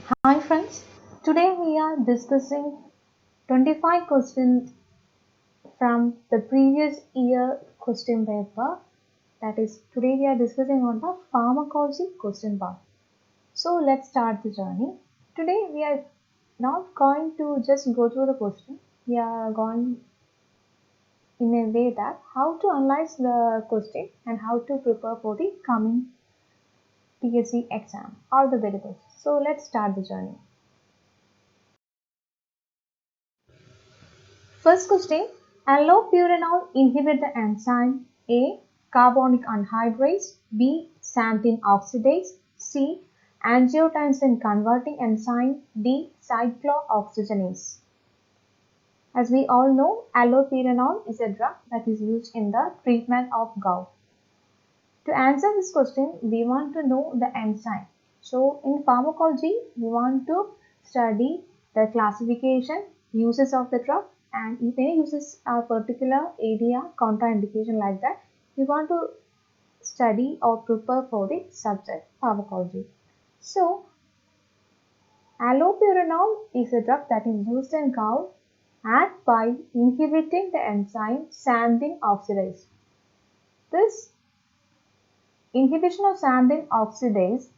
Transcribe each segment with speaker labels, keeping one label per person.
Speaker 1: Hi friends, today we are discussing 25 questions from the previous year question paper. That is, today we are discussing on the pharmacology question part. So let's start the journey. Today we are not going to just go through the question. We are going in a way that how to analyze the question and how to prepare for the coming PSC exam. All the very best. So let's start the journey. First question, allopurinol inhibit the enzyme A. Carbonic anhydrase, B. Xanthine oxidase, C. Angiotensin converting enzyme, D. Cyclooxygenase. As we all know, allopurinol is a drug that is used in the treatment of gout. To answer this question, we want to know the enzyme. So, in pharmacology, we want to study the classification, uses of the drug, and if any uses a particular area, contraindication like that, we want to study or prepare for the subject pharmacology. So, allopurinol is a drug that is used in gout act by inhibiting the enzyme xanthine oxidase. This inhibition of xanthine oxidase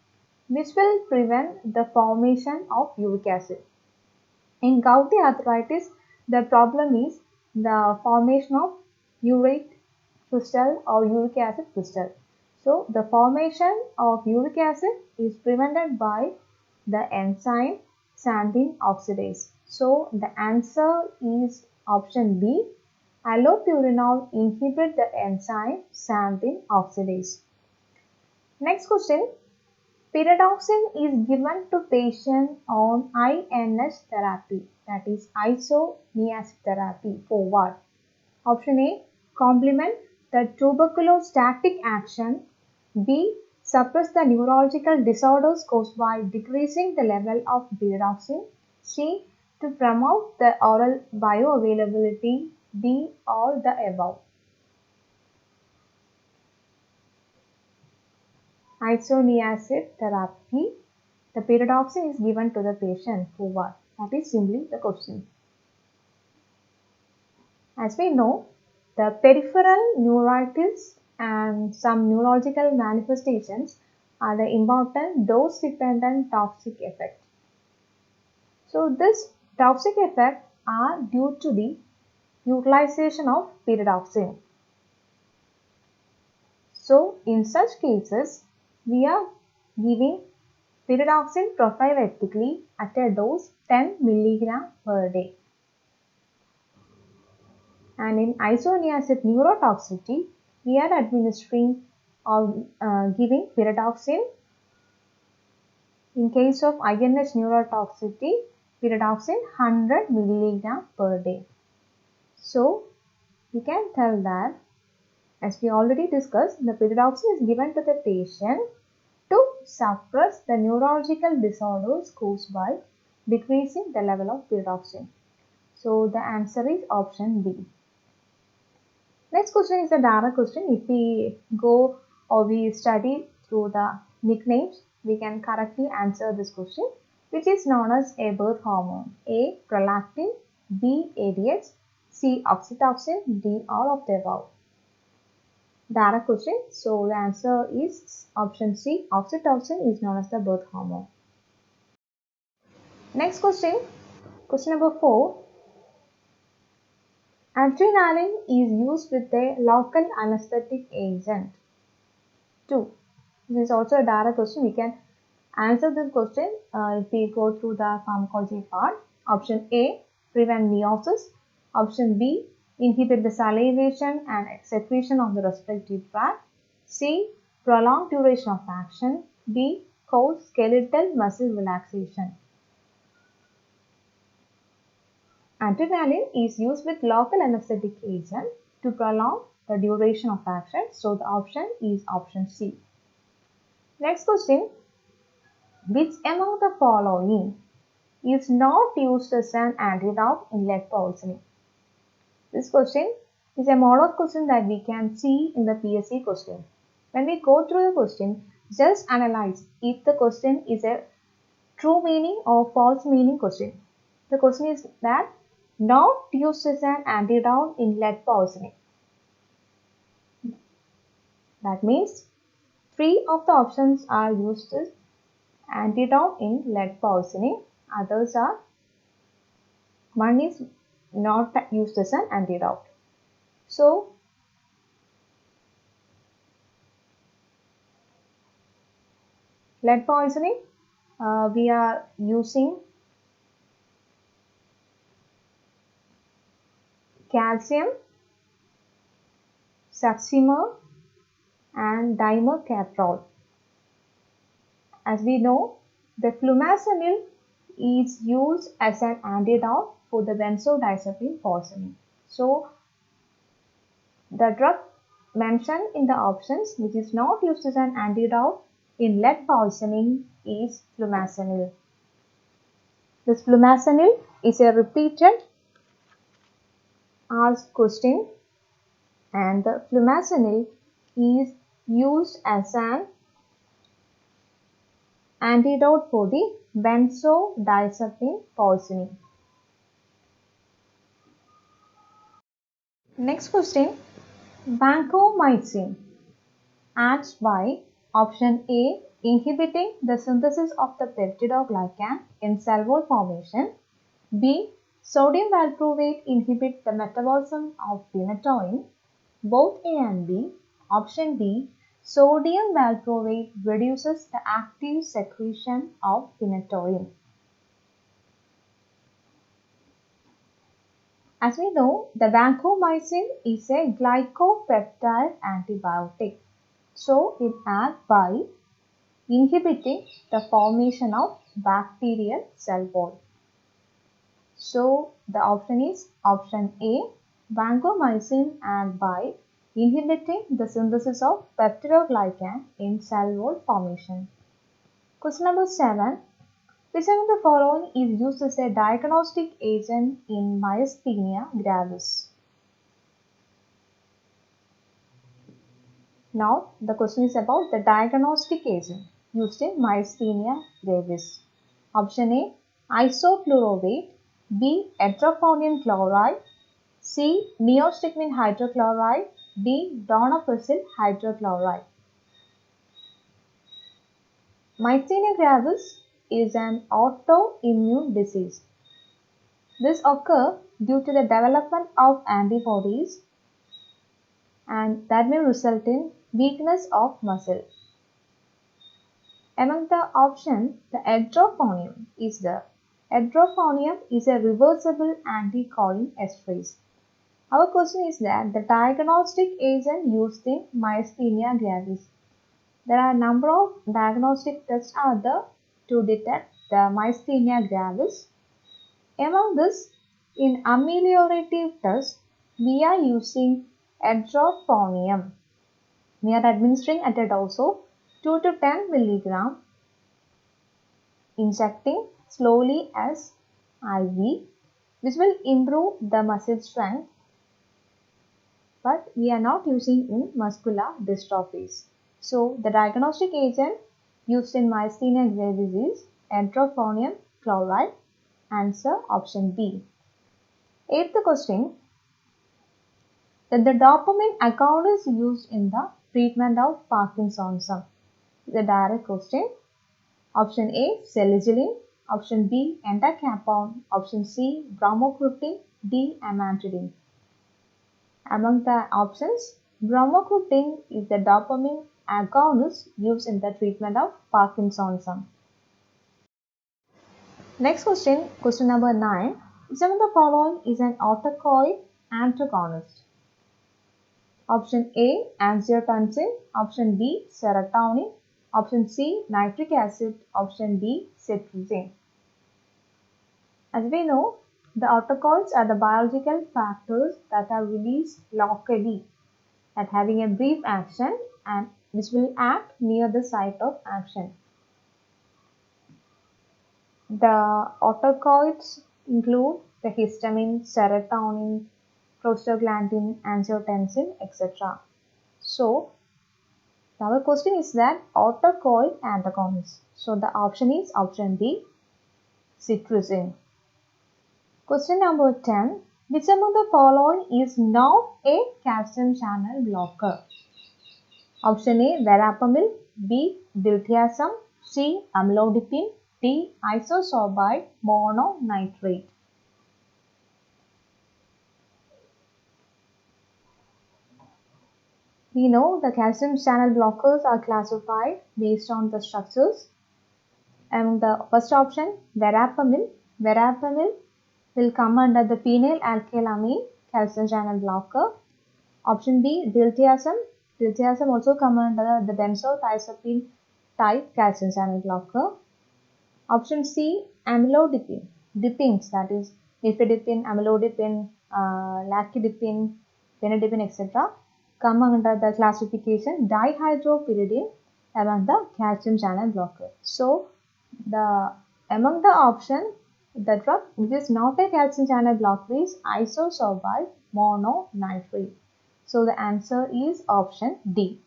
Speaker 1: which will prevent the formation of uric acid. In gouty arthritis, the problem is the formation of urate crystal or uric acid crystal. So, the formation of uric acid is prevented by the enzyme xanthine oxidase. So, the answer is option B. Allopurinol inhibit the enzyme xanthine oxidase. Next question. Pyridoxine is given to patient on INS therapy, that is isoniazid therapy for what? Option A, complement the tuberculostatic action. B, suppress the neurological disorders caused by decreasing the level of pyridoxine. C, to promote the oral bioavailability. D, all the above. Isoniazid therapy, the pyridoxine is given to the patient for what? That is simply the question. As we know, the peripheral neuritis and some neurological manifestations are the important dose-dependent toxic effect. So this toxic effect are due to the utilization of pyridoxine. So in such cases, we are giving pyridoxine prophylactically at a dose 10 mg per day. And in isoniazid neurotoxicity, we are administering or giving pyridoxine. In case of INS neurotoxicity, pyridoxine 100 mg per day. So, you can tell that, as we already discussed, the pyridoxine is given to the patient to suppress the neurological disorders caused by decreasing the level of pyridoxine. So, the answer is option B. Next question is a direct question. If we go or we study through the nicknames, we can correctly answer this question, which is known as a birth hormone. A. Prolactin, B. ADH, C. Oxytocin, D. All of the above. Direct question. So the answer is option C. Oxytocin is known as the birth hormone. Next question. Question number 4. Adrenaline is used with a local anesthetic agent. 2. This is also a direct question. We can answer this question if we go through the pharmacology part. Option A, prevent meiosis. Option B, inhibit the salivation and secretion of the respiratory tract. C, prolonged duration of action. D, cause skeletal muscle relaxation. Adrenaline is used with local anesthetic agent to prolong the duration of action. So the option is option C. Next question. Which among the following is not used as an antidote in lead poisoning? This question is a model question that we can see in the PSC question. When we go through the question, just analyze if the question is a true meaning or false meaning question. The question is that not used as an antidote in lead poisoning. That means three of the options are used as antidote in lead poisoning. Others are one is not used as an antidote. So lead poisoning, we are using calcium, succimer and dimercaprol. As we know, the flumazenil is used as an antidote for the benzodiazepine poisoning. So the drug mentioned in the options which is not used as an antidote in lead poisoning is flumazenil. This flumazenil is a repeated asked question, and the flumazenil is used as an antidote for the benzodiazepine poisoning. Next question, vancomycin acts by option A inhibiting the synthesis of the peptidoglycan in cell wall formation, B sodium valproate inhibit the metabolism of phenytoin, both A and B. Option D, sodium valproate reduces the active secretion of phenytoin. As we know, the vancomycin is a glycopeptide antibiotic. So it acts by inhibiting the formation of bacterial cell wall. So the option is option A, vancomycin acts by inhibiting the synthesis of peptidoglycan in cell wall formation. Question number 7. Which of the following is used as a diagnostic agent in myasthenia gravis? Now the question is about the diagnostic agent used in myasthenia gravis. Option A, isoflurostate, B, edrophonium chloride, C, neostigmine hydrochloride, D, donepezil hydrochloride. Myasthenia gravis is an autoimmune disease. This occurs due to the development of antibodies and that may result in weakness of muscle. Among the options, the edrophonium is a reversible anticholinesterase. Our question is that the diagnostic agent used in myasthenia gravis. There are a number of diagnostic tests are there to detect the myasthenia gravis. Among this, in ameliorative test, we are using edrophonium. We are administering at a dose of 2 to 10 mg, injecting slowly as IV, which will improve the muscle strength, but we are not using in muscular dystrophies. So the diagnostic agent used in myasthenia gravis is edrophonium chloride. Answer option B. Eighth question. Then the dopamine agonist is used in the treatment of Parkinsonism. The direct question. Option A, selegiline. Option B, entacapone. Option C, bromocriptine. D, amantadine. Among the options, bromocriptine is the dopamine agonist used in the treatment of Parkinsonism. Next question, question number 9. Which of the following is an autocoid antagonist? Option A, angiotensin. Option B, serotonin. Option C, nitric acid. Option D, cetirizine. As we know, the autocoids are the biological factors that are released locally and having a brief action and which will act near the site of action. The autocoids include the histamine, serotonin, prostaglandin, angiotensin, etc. So, Our question is that autocoil antagonists. So the option is option B, cetirizine. Question number 10. Which among the following is not a calcium channel blocker? Option A, verapamil, B, diltiazem, C, amlodipine, D, isosorbide mononitrate. We know the calcium channel blockers are classified based on the structures. And the first option, verapamil. Verapamil will come under the phenylalkylamine calcium channel blocker. Option B, diltiazem. Diltiazem also come under the benzodiazepine type calcium channel blocker. Option C, amlodipine. Dipines, that is nifedipine, amlodipine, lactidipine, phenidipine, etc. come under the classification dihydropyridine among the calcium channel blocker. So, among the option, the drug which is not a calcium channel blocker is isosorbide mononitrate. So, the answer is option D.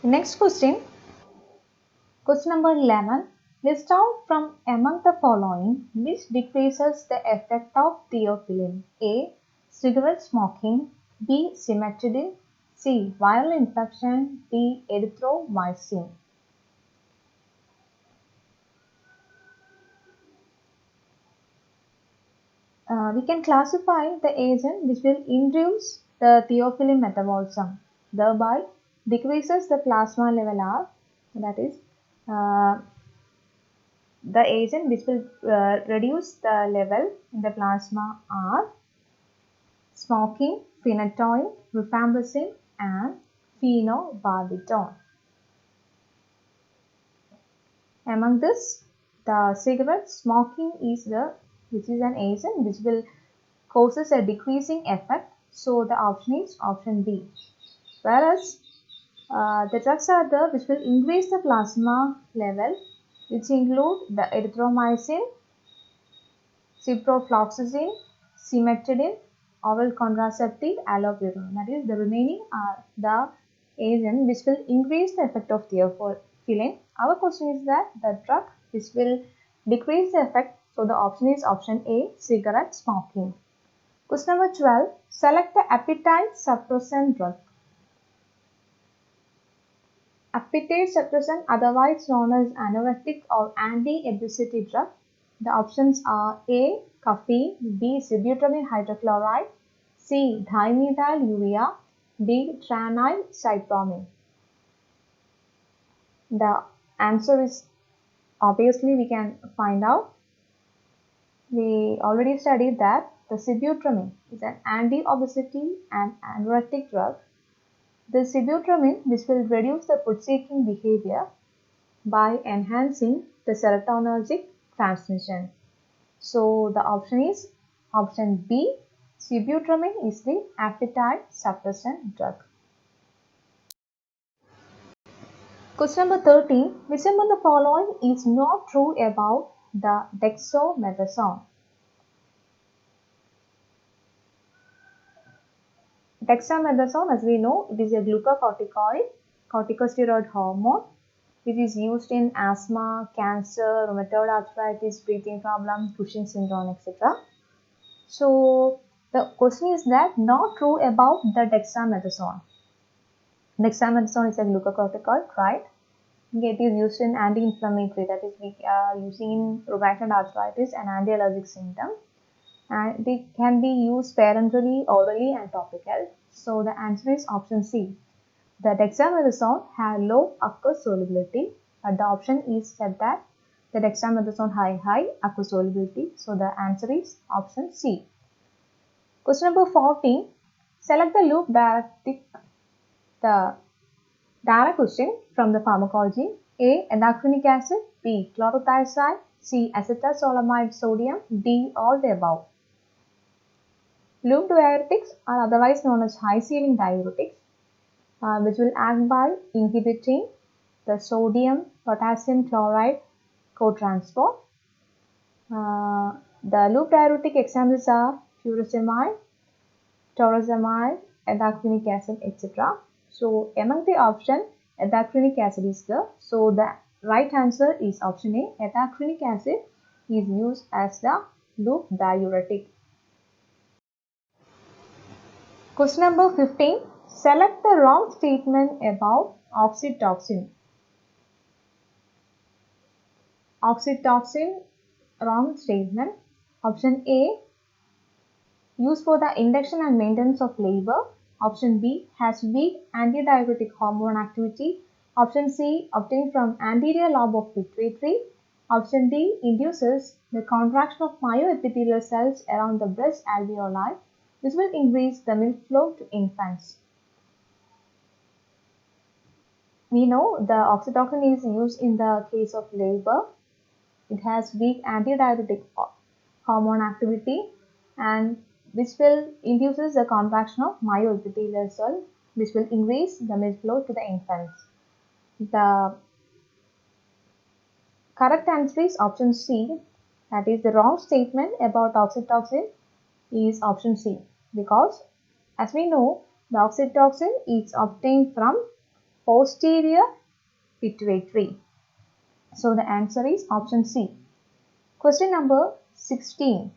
Speaker 1: Next question. Question number 11. List out from among the following which decreases the effect of theophylline. A. Cigarette smoking. B. Cimetidine. C. Viral infection. D. Erythromycin. We can classify the agent which will induce the theophylline metabolism, thereby decreases the plasma level R, that is the agent which will reduce the level in the plasma are smoking, phenytoin, rifampicin, and phenobarbital. Among this, the cigarette smoking is which is an agent which will causes a decreasing effect. So the option is option B. Whereas the drugs are there which will increase the plasma level, which include the erythromycin, ciprofloxacin, cimetidine, oral contraceptive, allopurinol. That is, the remaining are the agent which will increase the effect of theophylline. Our question is that the drug which will decrease the effect. So the option is option A, cigarette smoking. Question number 12. Select the appetite suppressant drug. Appetite suppressant, otherwise known as anorectic or anti-obesity drug. The options are A. Caffeine, B. Sibutramine hydrochloride, C. Dimethyl-urea, D. Tranylcypromine. The answer is obviously we can find out. We already studied that the sibutramine is an anti-obesity and anorectic drug. The sibutramine, which will reduce the food-seeking behavior by enhancing the serotonergic transmission. So the option is option B. Sibutramine is the appetite suppressant drug. Question number 13. Which among the following is not true about the dexamethasone? Dexamethasone, as we know, it is a glucocorticoid, corticosteroid hormone, which is used in asthma, cancer, rheumatoid arthritis, breathing problem, Cushing's syndrome, etc. So the question is that not true about the dexamethasone. Dexamethasone is a glucocorticoid, right? It is used in anti-inflammatory, that is we are using in rheumatoid arthritis and anti-allergic symptom. And they can be used parenterally, orally, and topical. So the answer is option C. The dexamethasone has low aqueous solubility, but the option is said that the dexamethasone has high aqueous solubility. So the answer is option C. Question number 14. Select the loop diuretic. The direct question from the pharmacology. A. Endocrinic acid. B. Chlorothiazide. C. Acetazolamide sodium. D. All the above. Loop diuretics are otherwise known as high-ceiling diuretics, which will act by inhibiting the sodium-potassium chloride cotransport. The loop diuretic examples are furosemide, torozemide, ethacrylic acid, etc. So among the option, ethacrylic acid is there. So the right answer is option A. Ethacrylic acid is used as the loop diuretic. Question number 15. Select the wrong statement about oxytocin. Oxytocin, wrong statement. Option A, used for the induction and maintenance of labor. Option B, has weak antidiuretic hormone activity. Option C, obtained from anterior lobe of pituitary. Option D, induces the contraction of myoepithelial cells around the breast alveoli. This will increase the milk flow to infants. We know the oxytocin is used in the case of labor. It has weak antidiuretic hormone activity, and which will induces the contraction of myoepithelial cell, which will increase the milk flow to the infants. The correct answer is option C. That is, the wrong statement about oxytocin is option C, because as we know, the oxytocin is obtained from posterior pituitary. So the answer is option C. Question number 16.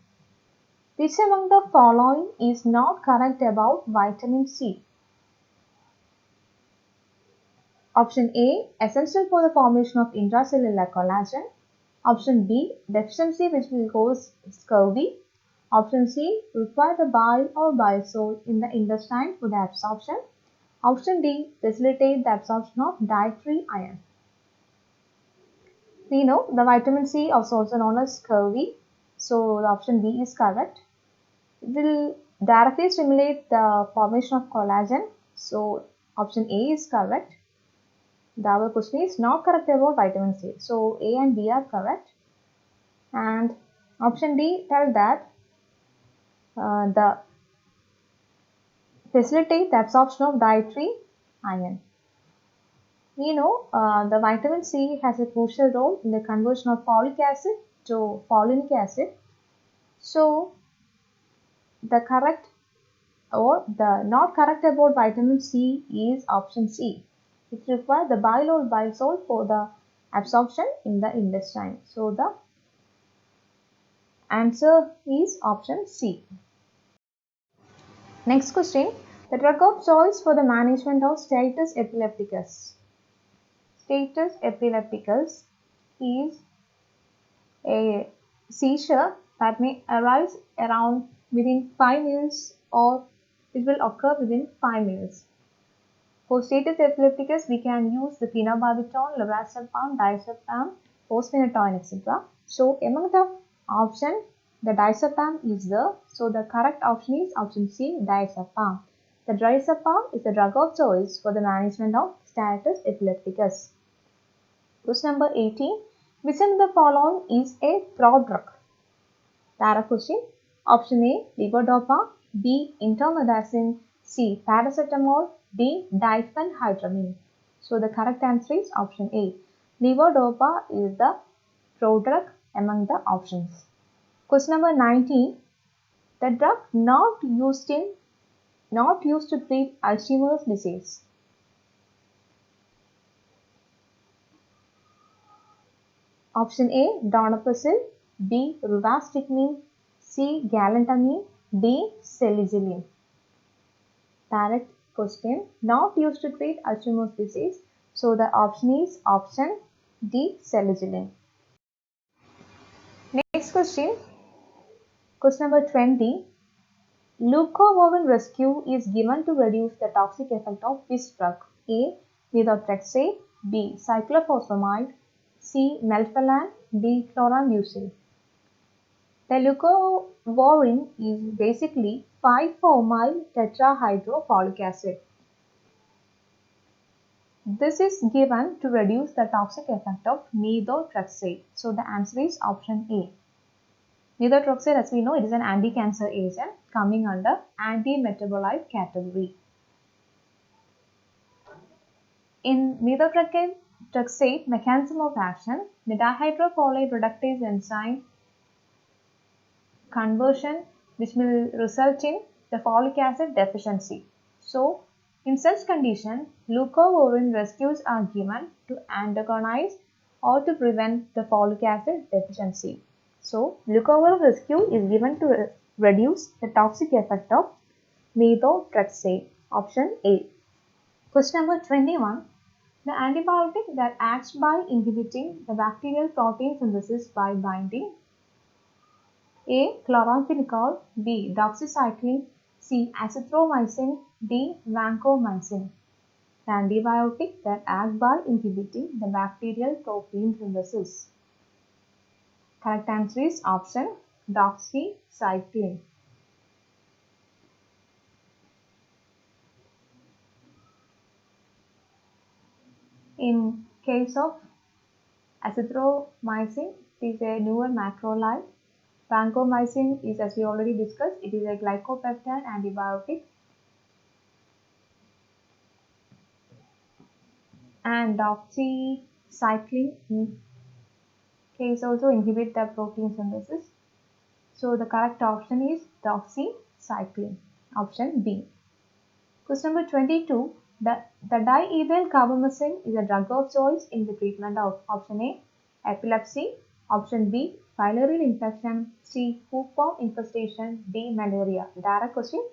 Speaker 1: Which among the following is not correct about vitamin C? Option A, essential for the formation of intracellular collagen. Option B, deficiency which will cause scurvy. Option C, require the bile or bile salt in the intestine for the absorption. Option D, facilitate the absorption of dietary iron. We know the vitamin C is also known as scurvy, so the option B is correct. It will directly stimulate the formation of collagen, so option A is correct. The other question is not correct about vitamin C, so A and B are correct. And option D tells that the facilitate the absorption of dietary iron. We know the vitamin C has a crucial role in the conversion of folic acid to folinic acid. So the correct or the not correct about vitamin C is option C. It requires the bile or bile salt for the absorption in the intestine. So the answer is option C. Next question. The drug of choice for the management of status epilepticus. Status epilepticus is a seizure that may arise around within 5 minutes or it will occur within 5 minutes. For status epilepticus, we can use the phenobarbital, lorazepam, diazepam, fosphenytoin, etc. So among the option, the diazepam is there. So the correct option is option C, diazepam. The diazepam is the drug of choice for the management of status epilepticus. Question number 18. Which of the following is a prodrug? Tara question. Option A, levodopa. B, indomethacin. C, paracetamol. D, diphenhydramine. So the correct answer is option A. Levodopa is the prodrug among the options. Question number 19. The drug not used to treat Alzheimer's disease. Option A, donepezil. B, rivastigmine. C, galantamine. D, selegiline. Direct question. Not used to treat Alzheimer's disease. So the option is option D, selegiline. Next question. Question number 20. Leucovorin rescue is given to reduce the toxic effect of which drug? A, methotrexate. B, cyclophosphamide. C, melphalan. D, chlorambucil. The leucovorin is basically 5-formyl tetrahydrofolic acid. This is given to reduce the toxic effect of methotrexate. So the answer is option A. Methotrexate, as we know, it is an anti-cancer agent coming under anti-metabolite category. In methotrexate mechanism of action, the dihydrofolate reductase enzyme conversion which will result in the folic acid deficiency. So, in such condition, leucovorin rescues are given to antagonize or to prevent the folic acid deficiency. So, leucovorin rescue is given to reduce the toxic effect of methotrexate. Option A. Question number 21. The antibiotic that acts by inhibiting the bacterial protein synthesis by binding A. Chloramphenicol, B. Doxycycline, C. Azithromycin, D. Vancomycin. The antibiotic that acts by inhibiting the bacterial protein synthesis. Correct answer is option doxycycline. In case of azithromycin, it is a newer macrolide. Vancomycin is, as we already discussed, it is a glycopeptide antibiotic. And doxycycline in case also inhibit the protein synthesis. So the correct option is doxycycline. Option B. Question number 22. The diethyl carbamazine is a drug of choice in the treatment of option A. Epilepsy. Option B. Filarial infection. C. hookworm infestation. D. Malaria. Direct question.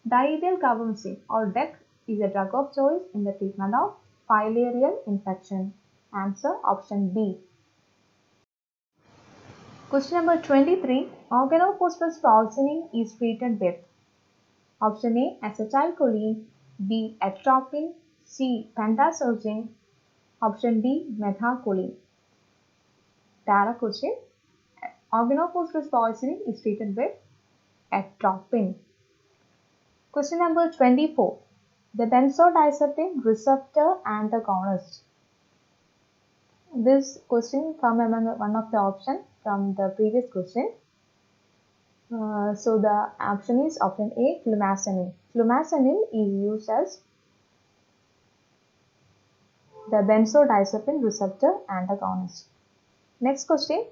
Speaker 1: Diethyl carbamazine or DEC is a drug of choice in the treatment of filarial infection. Answer option B. Question number 23. Organophosphorus falciparum is treated with option A. Acetylcholine, B. Atropine, C. Pentazocine, option D. Methacholine. Direct question. Organophosphorus falciparum is treated with atropine. Question number 24. The benzodiazepine receptor antagonist. This question come among one of the options from the previous question. So the option is option A, flumazenil. Flumazenil is used as the benzodiazepine receptor antagonist. Next question.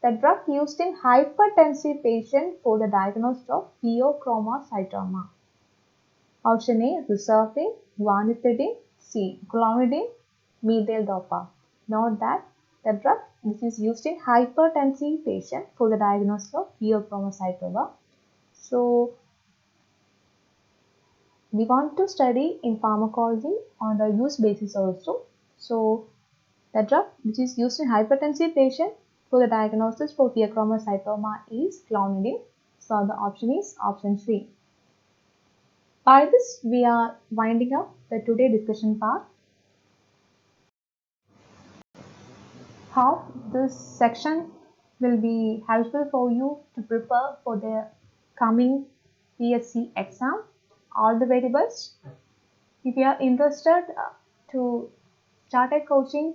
Speaker 1: The drug used in hypertensive patient for the diagnosis of pheochromocytoma. Option A, reserpine, guanethidine, C, clonidine, methyl-dopa. Note that the drug which is used in hypertensive patient for the diagnosis of pheochromocytoma. So, we want to study in pharmacology on the use basis also. So, the drug which is used in hypertensive patient for the diagnosis for pheochromocytoma is clonidine. So, the option is option C. By this, we are winding up the today discussion part. Hope this section will be helpful for you to prepare for the coming PSC exam. All the very best. If you are interested to start a coaching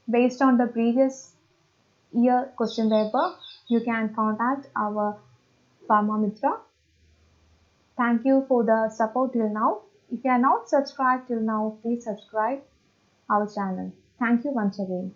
Speaker 1: based on the previous year question paper, you can contact our Pharma Mitra. Thank you for the support till now. If you are not subscribed till now, please subscribe our channel. Thank you once again.